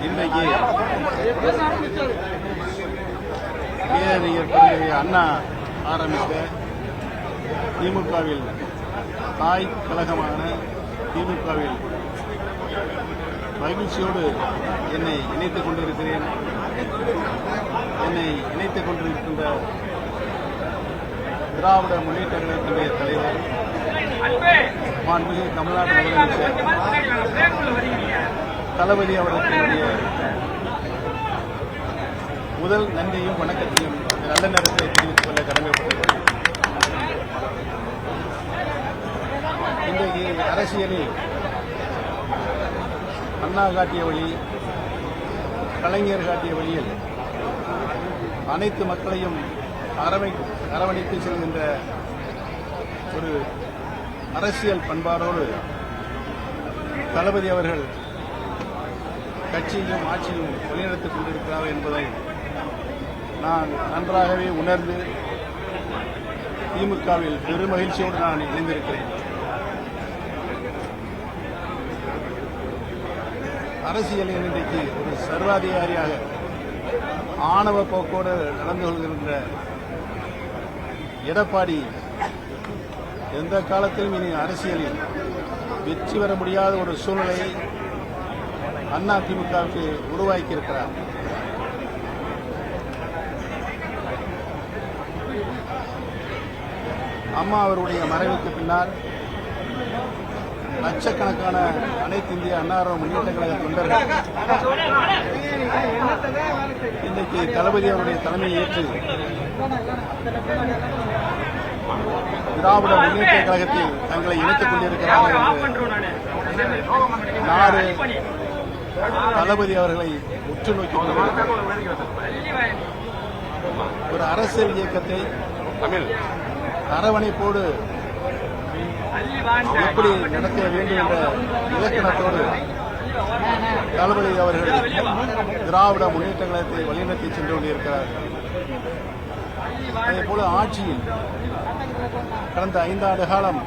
இன்றைக்கு பேரறிஞர் அண்ணா ஆரம்பித்த திமுகவில் தாய் கழகமான திமுகவில் மகிழ்ச்சியோடு என்னை இணைத்துக் கொண்டிருக்கிறேன். என்னை இணைத்துக் கொண்டிருக்கின்ற திராவிட முன்னேற்ற கழகத்தினுடைய தலைவர் மாண்புமிகு தமிழ்நாடு முதலமைச்சர் தளபதி அவர்களுடைய முதல் நன்றியும் வணக்கத்தையும் நல்ல நேரத்தை தெரிவித்துக் கொள்ள கடமைப்பட்டிருக்கிறேன். இன்றைக்கு அரசியலில் அண்ணா காட்டிய வழி, கலைஞர் காட்டிய வழியில் அனைத்து மக்களையும் அரவணைத்து செல்கின்ற ஒரு அரசியல் பண்பாடோடு தளபதி அவர்கள் கட்சியும் ஆட்சியும் வழிநடத்திக் கொண்டிருக்கிறார் என்பதை நான் நன்றாகவே உணர்ந்து திமுகவில் பெருமகிழ்ச்சியோடு நான் இணைந்திருக்கிறேன். அரசியலில் இன்றைக்கு ஒரு சர்வாதிகாரியாக ஆணவ போக்கோடு நடந்து கொள்கின்ற எடப்பாடி எந்த காலத்திலும் இனி அரசியலில் வெற்றி பெற முடியாத ஒரு சூழ்நிலையை அதிமுகவுக்கு உருவாக்கியிருக்கிறார். அம்மா அவருடைய மறைவுக்கு பின்னால் லட்சக்கணக்கான அனைத்து இந்திய அண்ணா முன்னேற்ற கழக தொண்டர்கள் இன்றைக்கு தளபதி அவருடைய தலைமையை ஏற்று திராவிட முன்னேற்ற கழகத்தில் தங்களை இணைத்துக் கொண்டிருக்கிறார்கள் என்று நாடு தளபதி அவர்களை உற்று நோக்கிக் கொண்டிருக்கிறார். ஒரு அரசியல் இயக்கத்தை அரவணைப்போடு எப்படி நடத்த வேண்டும் என்ற இலக்கணத்தோடு தளபதி அவர்கள் திராவிட முன்னேற்ற கழகத்தை வழிநடத்தி சென்று கொண்டிருக்கிறார்கள். அதேபோல ஆட்சியில் கடந்த 5 ஆண்டு காலம்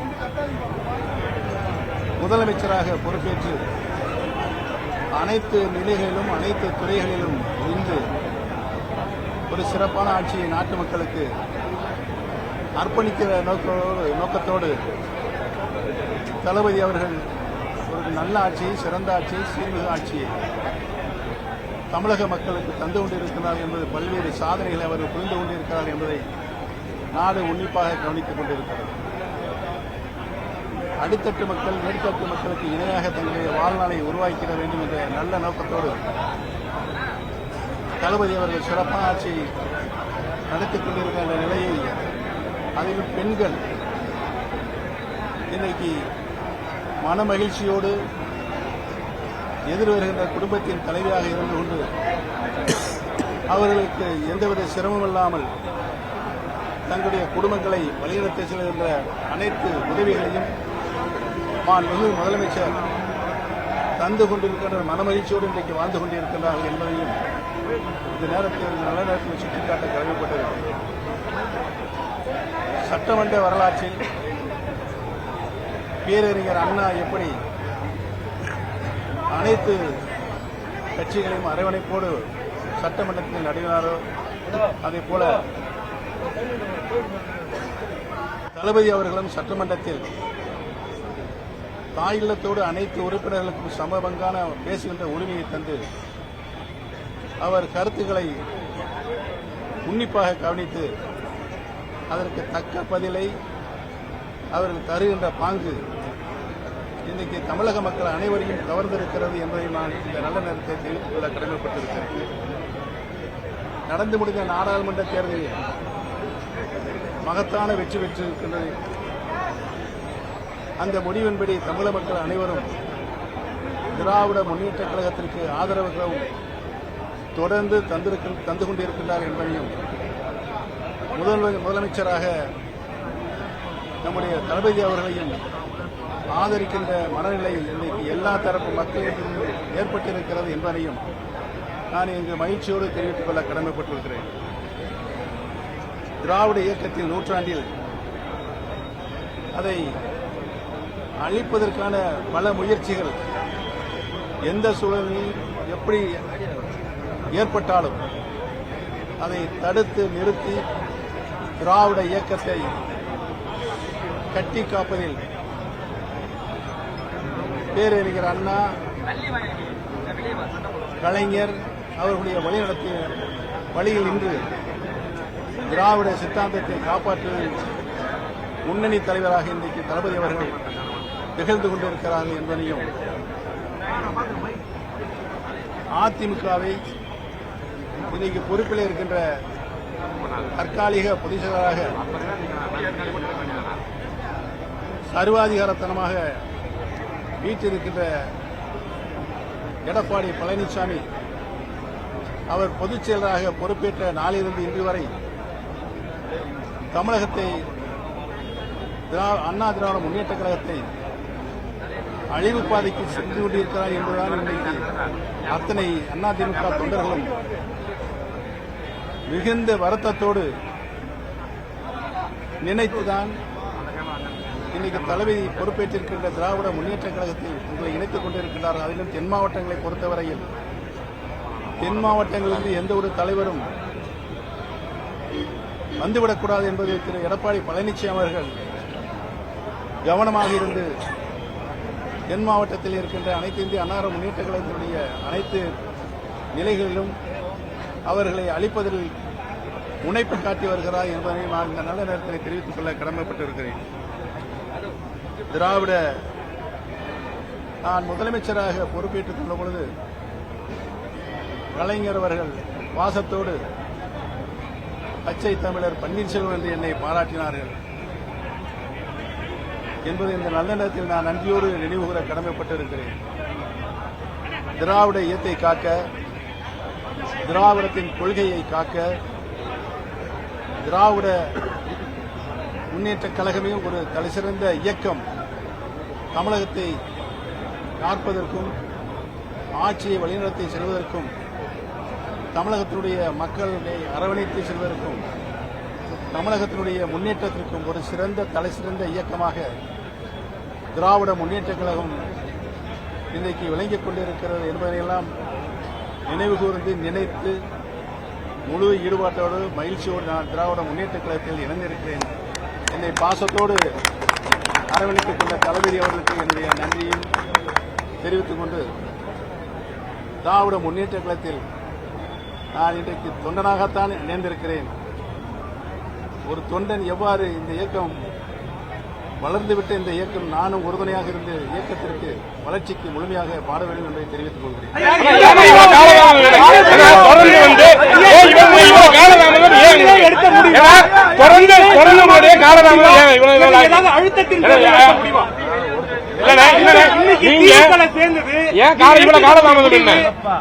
முதலமைச்சராக பொறுப்பேற்று அனைத்து நிலைகளிலும் அனைத்து துறைகளிலும் இன்று ஒரு சிறப்பான ஆட்சியை நாட்டு மக்களுக்கு அர்ப்பணிக்கிற நோக்கத்தோடு தளபதி அவர்கள் ஒரு நல்ல ஆட்சியை, சிறந்த ஆட்சியை, சீர்மிகு ஆட்சியை தமிழக மக்களுக்கு தந்து கொண்டிருக்கிறார் என்பது பல்வேறு சாதனைகளை அவர் புரிந்து கொண்டிருக்கிறார் என்பதை நாடு உன்னிப்பாக கவனித்துக் கொண்டிருக்கிறது. அடித்தட்டு மக்கள் மேற்தட்டு மக்களுக்கு இணையாக தங்களுடைய வாழ்நாளை உருவாக்கிட வேண்டும் என்ற நல்ல நோக்கத்தோடு தளபதி அவர்கள் சிறப்பான ஆட்சியை நடத்திக் கொண்டிருக்கிற நிலையை அதிலும் பெண்கள் இன்றைக்கு மன மகிழ்ச்சியோடு எதிர்வருகின்ற குடும்பத்தின் தலைவியாக இருந்து கொண்டு அவர்களுக்கு எந்தவித சிரமமில்லாமல் தங்களுடைய குடும்பங்களை வழிநடத்தி செல்கின்ற அனைத்து உதவிகளையும் மாண்புமிகு முதலமைச்சர் தந்து கொண்டிருக்கின்ற மனமகிழ்ச்சியோடு இன்றைக்கு வாழ்ந்து கொண்டிருக்கிறார்கள் என்பதையும் இந்த நேரத்தில் நல்ல நேரத்தில் சுட்டிக்காட்ட கடமைப்பட்டிருக்கிறது. சட்டமன்ற வரலாற்றில் பேரறிஞர் அண்ணா எப்படி அனைத்து கட்சிகளையும் அரவணைப்போடு சட்டமன்றத்தில் நடினாரோ அதே போல தளபதி அவர்களும் சட்டமன்றத்தில் தாயில்லத்தோடு அனைத்து உறுப்பினர்களுக்கும் சமபங்கான பேசுகின்ற உரிமையை தந்து அவர் கருத்துக்களை உன்னிப்பாக கவனித்து அதற்கு தக்க பதிலை அவர்கள் தருகின்ற பாங்கு இன்றைக்கு தமிழக மக்கள் அனைவரையும் கவர்ந்திருக்கிறது என்பதை நான் இந்த நல்ல நேரத்தை தெரிவித்துக் கொள்ள கடமைப்பட்டிருக்கிறேன். நடந்து முடிந்த நாடாளுமன்ற தேர்தலில் மகத்தான வெற்றி பெற்றிருக்கின்றது. அந்த முடிவின்படி தமிழக மக்கள் அனைவரும் திராவிட முன்னேற்ற கழகத்திற்கு ஆதரவுகளும் தொடர்ந்து தந்து கொண்டிருக்கின்றார் என்பதையும் முதலமைச்சராக நம்முடைய தளபதி அவர்களையும் ஆதரிக்கின்ற மனநிலை இன்றைக்கு எல்லா தரப்பு மக்களுக்கும் ஏற்பட்டிருக்கிறது என்பதையும் நான் இங்கு மகிழ்ச்சியோடு தெரிவித்துக் கொள்ள கடமைப்பட்டிருக்கிறேன். திராவிட இயக்கத்தின் நூற்றாண்டில் அதை அழிப்பதற்கான பல முயற்சிகள் எந்த சூழலில் எப்படி ஏற்பட்டாலும் அதை தடுத்து நிறுத்தி திராவிட இயக்கத்தை கட்டி காப்பதில் பேரறிஞர் அண்ணா, கலைஞர் அவர்களுடைய வழிநடத்திய வழியில் இன்று திராவிட சித்தாந்தத்தை காப்பாற்றுவதில் முன்னணி தலைவராக இன்றைக்கு தளபதி அவர்கள் திகழ்ந்து கொண்டிருக்கிறார்கள் என்பதையும், அதிமுகவை இன்றைக்கு பொறுப்பில் இருக்கின்ற தற்காலிக பொதுச் செயலராக சர்வாதிகாரத்தனமாக வீட்டிருக்கின்ற எடப்பாடி பழனிசாமி அவர் பொதுச் செயலராக பொறுப்பேற்ற நாளிலிருந்து இன்று வரை தமிழகத்தை அண்ணா திராவிட முன்னேற்ற கழகத்தை அழிவு பாதைக்கு சென்று கொண்டிருக்கிறார் என்பதுதான் இன்றைக்கு அத்தனை அதிமுக தொண்டர்களும் மிகுந்த வருத்தத்தோடு நினைத்துதான் இன்னைக்கு தலைமை பொறுப்பேற்றிருக்கின்ற திராவிட முன்னேற்ற கழகத்தில் உங்களை இணைத்துக் கொண்டிருக்கிறார்கள். அதிலும் தென் மாவட்டங்களை பொறுத்தவரையில் தென் மாவட்டங்களிலிருந்து எந்த ஒரு தலைவரும் வந்துவிடக்கூடாது என்பதை திரு எடப்பாடி பழனிசாமி அவர்கள் கவனமாக இருந்து தென் மாவட்டத்தில் இருக்கின்ற அனைத்து இந்திய அன்னார முன்னேற்ற கழகத்தினுடைய அனைத்து நிலைகளிலும் அவர்களை அழிப்பதில் முனைப்பு காட்டி வருகிறார் என்பதை நான் இந்த நல்ல நேரத்தில் தெரிவித்துக் கொள்ள கடமைப்பட்டிருக்கிறேன். திராவிட நான் முதலமைச்சராக பொறுப்பேற்றுக் கொண்ட பொழுது கலைஞர் அவர்கள் வாசத்தோடு பச்சை தமிழர் பன்னீர்செல்வம் என்று என்னை பாராட்டினார்கள் என்பது இந்த நல்ல நேரத்தில் நான் நன்றியோடு நினைவுகூர கடமைப்பட்டிருக்கிறேன். திராவிட இயக்கத்தை காக்க, திராவிடத்தின் கொள்கையை காக்க, திராவிட முன்னேற்ற கழகமே ஒரு தலைசிறந்த இயக்கம் தமிழகத்தை காப்பதற்கும் ஆட்சியை வழிநடத்தி செல்வதற்கும் தமிழகத்தினுடைய மக்களை அரவணைத்து செல்வதற்கும் தமிழகத்தினுடைய முன்னேற்றத்திற்கும் ஒரு சிறந்த தலைசிறந்த இயக்கமாக திராவிட முன்னேற்ற கழகம் இன்றைக்கு விளங்கிக் கொண்டிருக்கிறது என்பதையெல்லாம் நினைவு கூர்ந்து நினைத்து முழு ஈடுபாட்டோடு மகிழ்ச்சியோடு நான் திராவிட முன்னேற்ற கழகத்தில் இணைந்திருக்கிறேன். என்னை பாசத்தோடு அரவணைத்துக் கொண்ட தளபதி அவர்களுக்கு என்னுடைய நன்றியும் தெரிவித்துக் கொண்டு திராவிட முன்னேற்ற கழகத்தில் நான் இன்றைக்கு தொண்டனாகத்தான் இணைந்திருக்கிறேன். ஒரு தொண்டன் எவ்வாறு இந்த இயக்கம் வளர்ந்துவிட்ட இந்த இயக்கம் நானும் உறுதுணையாக இருந்து இயக்கத்திற்கு வளர்ச்சிக்கு முழுமையாக பாட வேண்டும் என்பதை தெரிவித்துக் கொள்கிறேன்.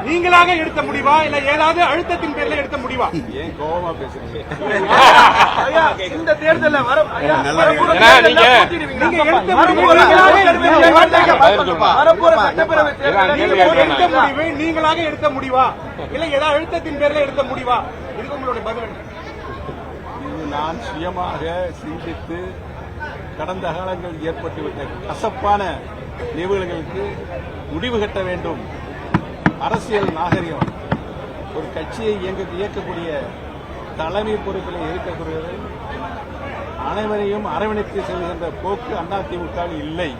நீங்களாக எடுத்த முடிவா இல்ல ஏதாவது அழுத்தத்தின் பேர்ல எடுத்த முடிவா? ஏன் கோபமா பேசுறீங்க? இந்த தேர்தலில் நீங்களாக எடுத்த முடிவா இல்ல ஏதாவது அழுத்தத்தின் பேர்ல எடுத்த முடிவா? இதுக்கு உங்களுடைய பதில்? இது நான் சுயமாக சிந்தித்து கடந்த காலங்களில் ஏற்பட்டுவிட்ட கசப்பான நிகழ்வுகளுக்கு முடிவு கட்ட வேண்டும். அரசியல் நாகரிகம் ஒரு கட்சியை இயக்கக்கூடிய தலைமை பொறுப்பில் இருக்கக்கூடியது அனைவரையும் அரவணைத்து செல்கின்ற போக்கு அதிமுக இல்லை.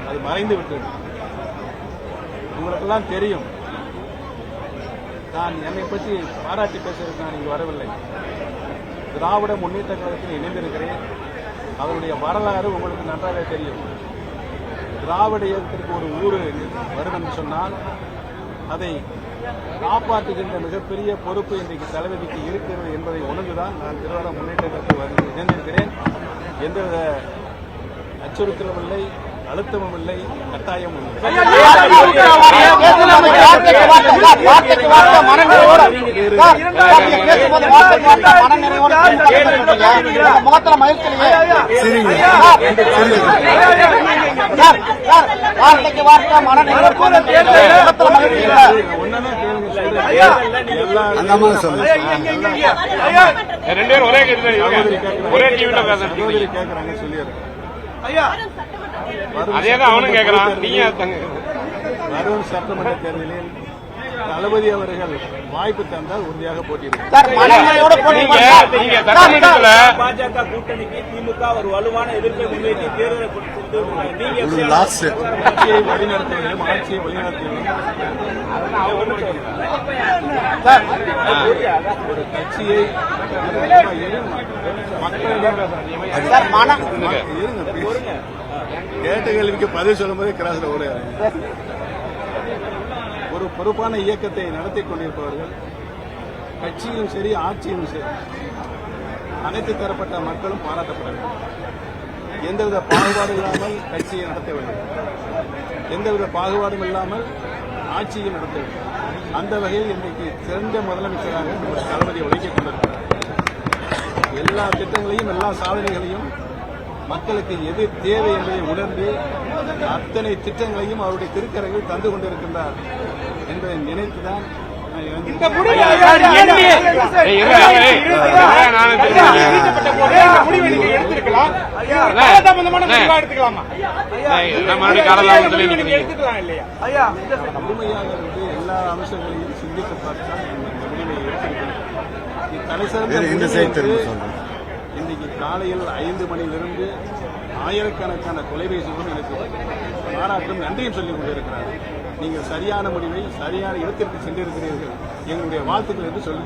அது மறைந்து விட்டது. உங்களுக்கெல்லாம் தெரியும். நான் என்னை பற்றி பாராட்டி பேசுவதற்கு நான் இங்கு வரவில்லை. திராவிட முன்னேற்ற கழகத்தில் இணைந்திருக்கிறேன். அதனுடைய வரலாறு உங்களுக்கு நன்றாக தெரியும். திராவிட இயக்கத்திற்கு ஒரு ஊர் வரும் என்று சொன்னால் அதை காப்பாற்றுகின்ற மிகப்பெரிய பொறுப்பு இன்றைக்கு தளபதிக்கு இருக்கிறது என்பதை உணர்ந்துதான் நான் திராவிட முன்னேற்ற கழகத்தில் இணைந்திருக்கிறேன். எந்தவித அச்சுறுத்தலும் இல்லை, அழுத்தமும் இல்லை, கட்டாயமும் இல்லை. கேட்கறாங்க சொல்லிடுறேன். அதேதான் அவனும் கேட்கறான். நீங்க வரும் சட்டமன்ற தேர்தலில் தளபதி அவர்கள் வாய்ப்பு தந்தால் உறுதியாக போட்டியிடுவார். பாஜக கூட்டணிக்கு திமுக ஒரு வலுவான எதிர்ப்பை முன்வைத்து தேர்தலை ஆட்சியை வழிநடத்துவதிலும் ஆட்சியை வழிநடத்துவதிலும் ஒரு கட்சியை கேட்ட கேள்விக்கு பதில் சொல்லும்போது கிராஸ்ல ஓட ஒரு பொறுப்பான இயக்கத்தை நடத்தி கொண்டிருப்பவர்கள் கட்சியும் சரி ஆட்சியும் சரி அனைத்து தரப்பட்ட மக்களும் பாராட்டப்பட வேண்டும். எந்தவித பாகுபாடு இல்லாமல் கட்சியை நடத்த வேண்டும், எந்தவித பாகுபாடும் இல்லாமல் ஆட்சியை நடத்த வேண்டும். அந்த வகையில் இன்றைக்கு சிறந்த முதலமைச்சராக நம்ம தளபதி உழைத்துக் கொண்டிருக்கிறார். எல்லா திட்டங்களையும் எல்லா சாதனைகளையும் மக்களுக்கு எது தேவை என்பதை உணர்ந்து அத்தனை திட்டங்களையும் அவருடைய திருக்கரங்கில் தந்து கொண்டிருக்கின்றார் என்பதை நினைத்துதான் முழுமையாக எல்லா அம்சங்களையும் சிந்தித்து பார்த்தால் இந்த முடிவை எடுத்திருக்கிறோம். இன்றைக்கு காலையில் 5 மணியிலிருந்து ஆயிரக்கணக்கான தொலைபேசிகளும் எனக்கு பாராட்டும் நன்றியும் சொல்லிக் கொண்டிருக்கிறார். நீங்கள் சரியான முடிவை சரியான இடத்திற்கு சென்றிருக்கிறீர்கள், எங்களுடைய வாழ்த்துக்கள் என்று சொல்லி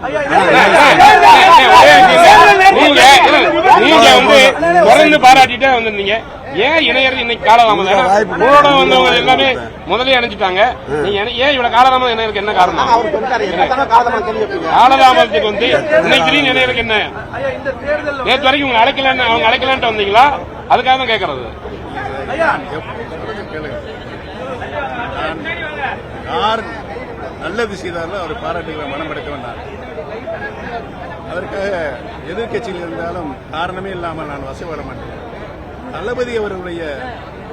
தொடர்ந்து பாராட்டிட்டே வந்திருந்தீங்க. ஏன் இணையர் இன்னைக்கு காலதாமதம்? உங்களோட வந்தவங்க எல்லாமே முதலே அணைச்சிட்டாங்க. நீங்க ஏன் இவ்வளவு காலதாமதம் இணையருக்கு என்ன காரணம்? காலதாமதத்துக்கு வந்து இன்னைக்கு திடீர்னு இணையருக்கு என்ன? நேற்று வரைக்கும் உங்க அவங்க அழைக்கலான்ட்டு வந்தீங்களா? அதுக்காக தான் கேட்கறது. யார் நல்லது செய்தாலும் அவர் பாராட்டுகிற மனம் எடுக்க வேண்டாம். அதற்காக எதிர்கட்சியில் இருந்தாலும் காரணமே இல்லாமல் நான் வசப்பட மாட்டேன். தளபதி அவர்களுடைய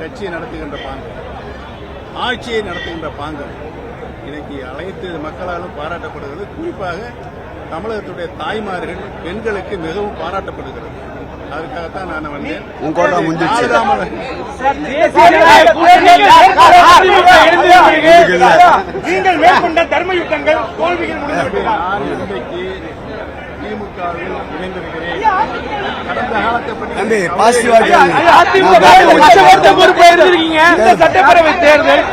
கட்சியை நடத்துகின்ற பாங்கு, ஆட்சியை நடத்துகின்ற பாங்கு இன்னைக்கு அனைத்து மக்களாலும் பாராட்டப்படுகிறது. குறிப்பாக தமிழகத்துடைய தாய்மார்கள் பெண்களுக்கு மிகவும் பாராட்டப்படுகிறது. அதுக்காகத்தான் நான் வந்தேன். நீங்கள் மேற்கொண்ட தர்ம யுத்தங்கள் தோல்விகள் நான் இன்றைக்கு திமுகவில் இணைந்திருக்கிறேன். கடந்த காலத்தை சட்டப்பேரவை தேர்தல்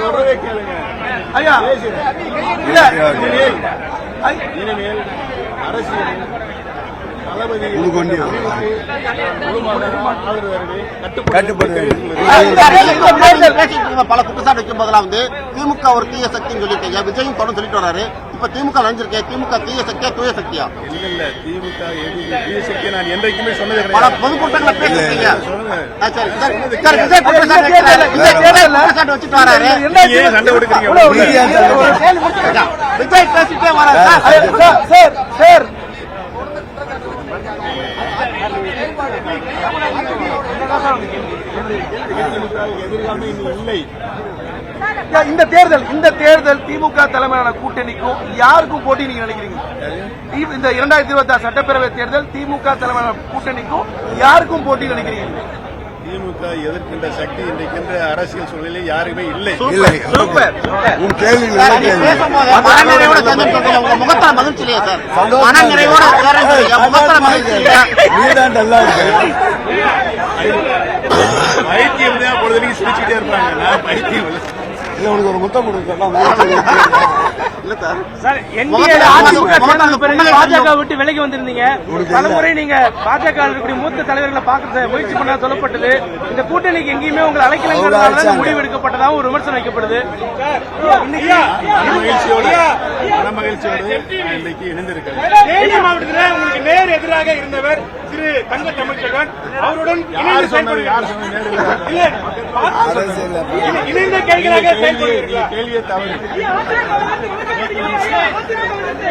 சொல்றதே கேளுங்க. இனிமேல் அரசியலில் தளபதி பல குற்றச்சாட்டு வைக்கும் போதெல்லாம் திமுக ஒரு தீய சக்தின்னு சொல்லிட்டீங்க. விஜயும் தொடர்ந்து சொல்லிட்டு வராரு. இப்ப திமுக நினைஞ்சிருக்கேன், திமுக தீய சக்தியா தூய சக்தியா? இல்ல திமுக தீய சக்தி நான் என்றைக்குமே சொன்னது பல கிடையாது. பொதுக்கூட்டங்களை பேசிருக்கீங்க. குற்றச்சாட்டு வச்சுட்டு வராரு. சண்டை கொடுக்குறீங்க. விஜய் பேசிட்டே வராரு. எதிர்காலமே இன்னும் இல்லை. இந்த தேர்தல் திமுக தலைமையிலான கூட்டணிக்கும் யாருக்கும் போட்டி நீங்க நினைக்கிறீங்க? இந்த 2026 சட்டப்பேரவை தேர்தல் திமுக தலைமையிலான கூட்டணிக்கும் யாருக்கும் போட்டி நினைக்கிறீங்க? திமுக எதிர்க்கின்ற சக்தி இன்றைக்கின்ற அரசியல் சூழலில் யாருமே இல்லை. முகத்தால் மகிழ்ச்சி இல்லையா சார்? மன நிறைவோட முகத்தால் மகிழ்ச்சி இல்லையா? பைத்தியம் தான் பொழுதுக்கு சிரிச்சுக்கிட்டே இருப்பாங்க. நான் பைத்தியம் இல்லை. உனக்கு ஒரு முத்தம் கொடுக்கலாம். பாஜக விட்டு விலகி வந்திருந்தீங்க. பலமுறை நீங்க பாஜக மூத்த தலைவர்களை பார்க்க முயற்சி பண்ண சொல்லப்பட்டது. இந்த கூட்டணிக்கு எங்கேயுமே உங்களை அழைக்கலங்கிறதால முடிவு எடுக்கப்பட்டதாகவும் ஒரு விமர்சனம் வைக்கப்படுது. மகிழ்ச்சியோடு இன்றைக்கு இணைந்திருக்கிறேன். தேனி மாவட்டத்தில் உங்களுக்கு நேர் எதிராக இருந்தவர் திரு தங்க தமிழ்ச்செல்வன் அவருடன் இணைந்த கைகளாக கேள்வியை தவறு